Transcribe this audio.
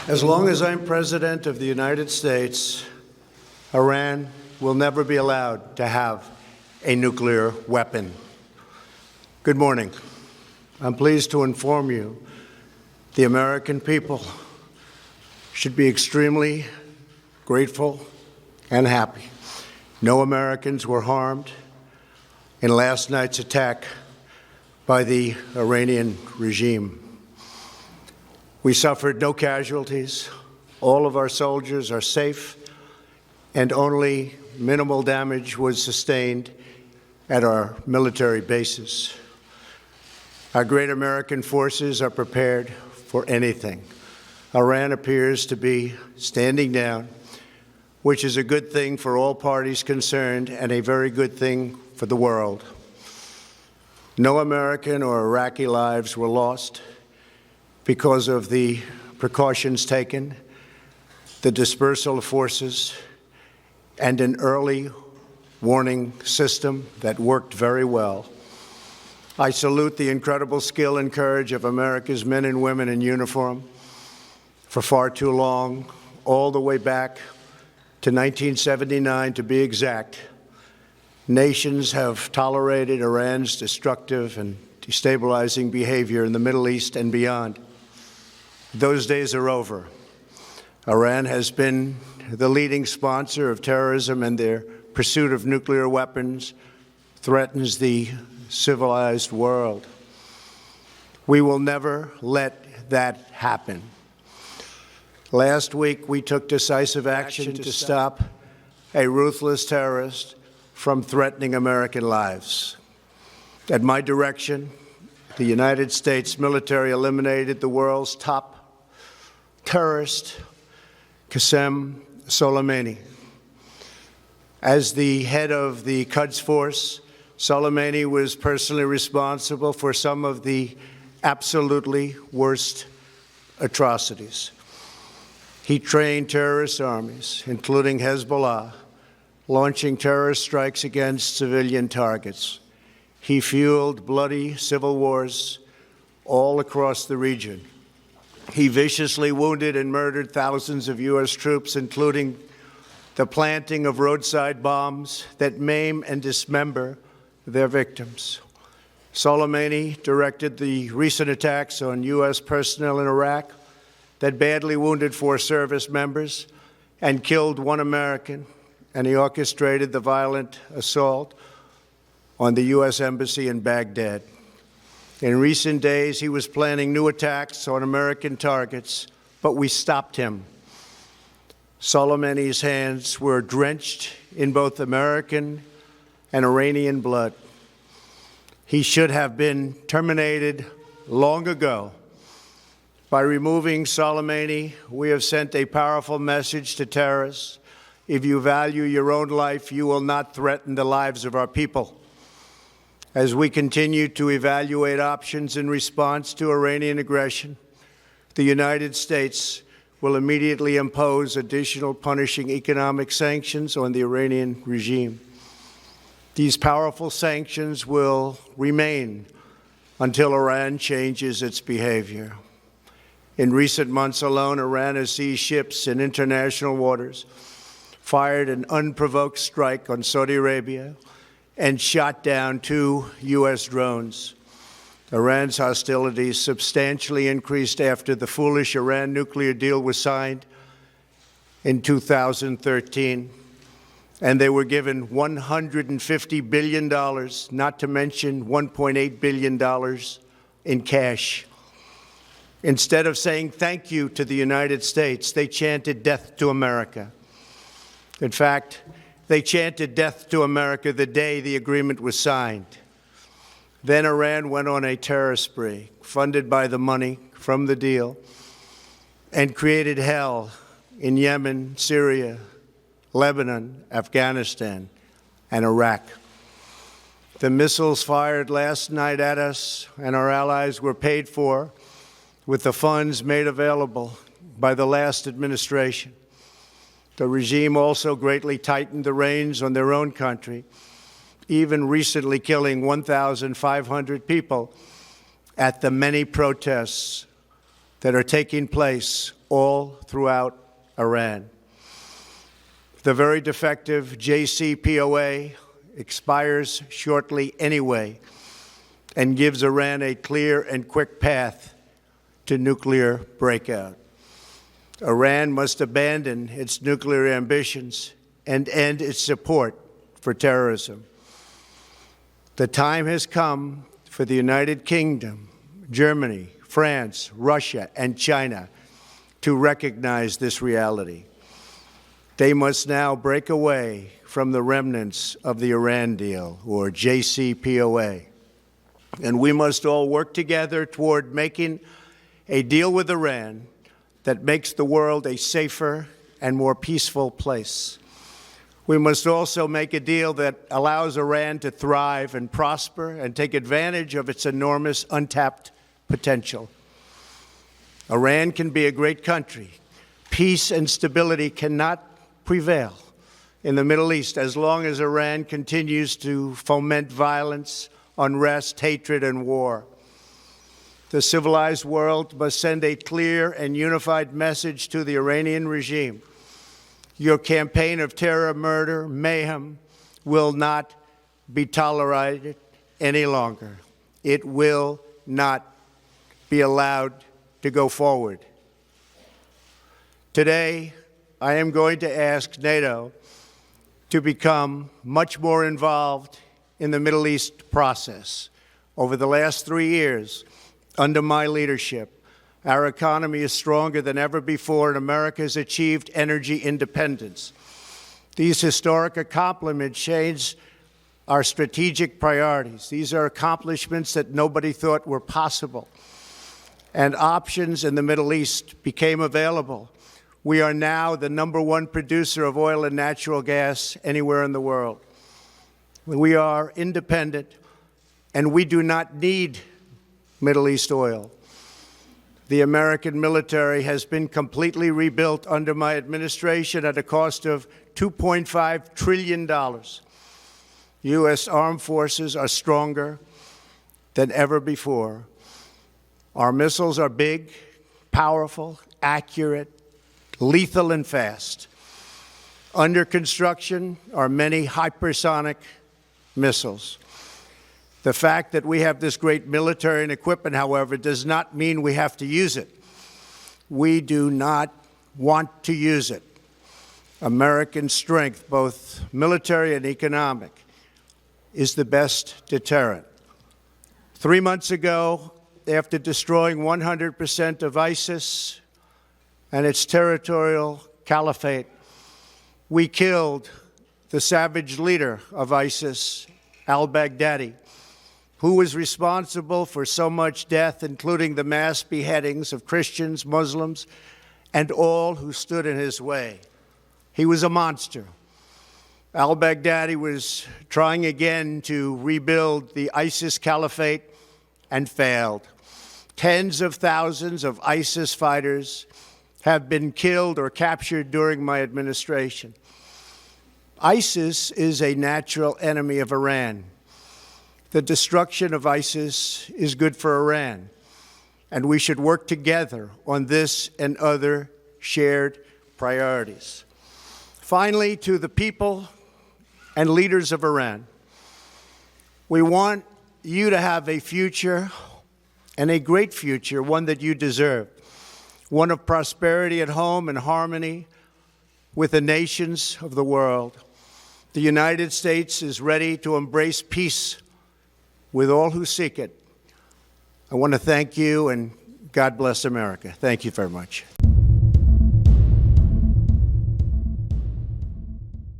As long as I'm President of the United States, Iran will never be allowed to have a nuclear weapon. Good morning. I'm pleased to inform you the American people should be extremely grateful and happy. No Americans were harmed in last night's attack by the Iranian regime. We suffered no casualties. All of our soldiers are safe, and only minimal damage was sustained at our military bases. Our great American forces are prepared for anything. Iran appears to be standing down, which is a good thing for all parties concerned and a very good thing for the world. No American or Iraqi lives were lost because of the precautions taken, the dispersal of forces, and an early warning system that worked very well. I salute the incredible skill and courage of America's men and women in uniform. For far too long, all the way back to 1979 to be exact, nations have tolerated Iran's destructive and destabilizing behavior in the Middle East and beyond. Those days are over. Iran has been the leading sponsor of terrorism, and their pursuit of nuclear weapons threatens the civilized world. We will never let that happen. Last week, we took decisive action to stop a ruthless terrorist from threatening American lives. At my direction, the United States military eliminated the world's top terrorist, Qasem Soleimani. As the head of the Quds Force, Soleimani was personally responsible for some of the absolutely worst atrocities. He trained terrorist armies, including Hezbollah, launching terrorist strikes against civilian targets. He fueled bloody civil wars all across the region. He viciously wounded and murdered thousands of U.S. troops, including the planting of roadside bombs that maim and dismember their victims. Soleimani directed the recent attacks on U.S. personnel in Iraq that badly wounded 4 service members and killed 1 American, and he orchestrated the violent assault on the U.S. Embassy in Baghdad. In recent days, he was planning new attacks on American targets, but we stopped him. Soleimani's hands were drenched in both American and Iranian blood. He should have been terminated long ago. By removing Soleimani, we have sent a powerful message to terrorists. If you value your own life, you will not threaten the lives of our people. As we continue to evaluate options in response to Iranian aggression, the United States will immediately impose additional punishing economic sanctions on the Iranian regime. These powerful sanctions will remain until Iran changes its behavior. In recent months alone, Iran has seized ships in international waters, fired an unprovoked strike on Saudi Arabia, and shot down 2 U.S. drones. Iran's hostilities substantially increased after the foolish Iran nuclear deal was signed in 2013, and they were given $150 billion, not to mention $1.8 billion in cash. Instead of saying thank you to the United States, they chanted death to America. In fact, they chanted death to America the day the agreement was signed. Then Iran went on a terror spree, funded by the money from the deal, and created hell in Yemen, Syria, Lebanon, Afghanistan, and Iraq. The missiles fired last night at us and our allies were paid for with the funds made available by the last administration. The regime also greatly tightened the reins on their own country, even recently killing 1,500 people at the many protests that are taking place all throughout Iran. The very defective JCPOA expires shortly anyway and gives Iran a clear and quick path to nuclear breakout. Iran must abandon its nuclear ambitions and end its support for terrorism. The time has come for the United Kingdom, Germany, France, Russia, and China to recognize this reality. They must now break away from the remnants of the Iran deal, or JCPOA. And we must all work together toward making a deal with Iran that makes the world a safer and more peaceful place. We must also make a deal that allows Iran to thrive and prosper and take advantage of its enormous untapped potential. Iran can be a great country. Peace and stability cannot prevail in the Middle East as long as Iran continues to foment violence, unrest, hatred, and war. The civilized world must send a clear and unified message to the Iranian regime. Your campaign of terror, murder, mayhem will not be tolerated any longer. It will not be allowed to go forward. Today, I am going to ask NATO to become much more involved in the Middle East process. Over the last 3 years, under my leadership, our economy is stronger than ever before, and America has achieved energy independence. These historic accomplishments change our strategic priorities. These are accomplishments that nobody thought were possible. And options in the Middle East became available. We are now the #1 producer of oil and natural gas anywhere in the world. We are independent, and we do not need Middle East oil. The American military has been completely rebuilt under my administration at a cost of $2.5 trillion. U.S. armed forces are stronger than ever before. Our missiles are big, powerful, accurate, lethal, and fast. Under construction are many hypersonic missiles. The fact that we have this great military and equipment, however, does not mean we have to use it. We do not want to use it. American strength, both military and economic, is the best deterrent. 3 months ago, after destroying 100% of ISIS and its territorial caliphate, we killed the savage leader of ISIS, al-Baghdadi, who was responsible for so much death, including the mass beheadings of Christians, Muslims, and all who stood in his way. He was a monster. Al-Baghdadi was trying again to rebuild the ISIS caliphate and failed. Tens of thousands of ISIS fighters have been killed or captured during my administration. ISIS is a natural enemy of Iran. The destruction of ISIS is good for Iran, and we should work together on this and other shared priorities. Finally, to the people and leaders of Iran, we want you to have a future, and a great future, one that you deserve, one of prosperity at home and harmony with the nations of the world. The United States is ready to embrace peace with all who seek it. I want to thank you, and God bless America. Thank you very much.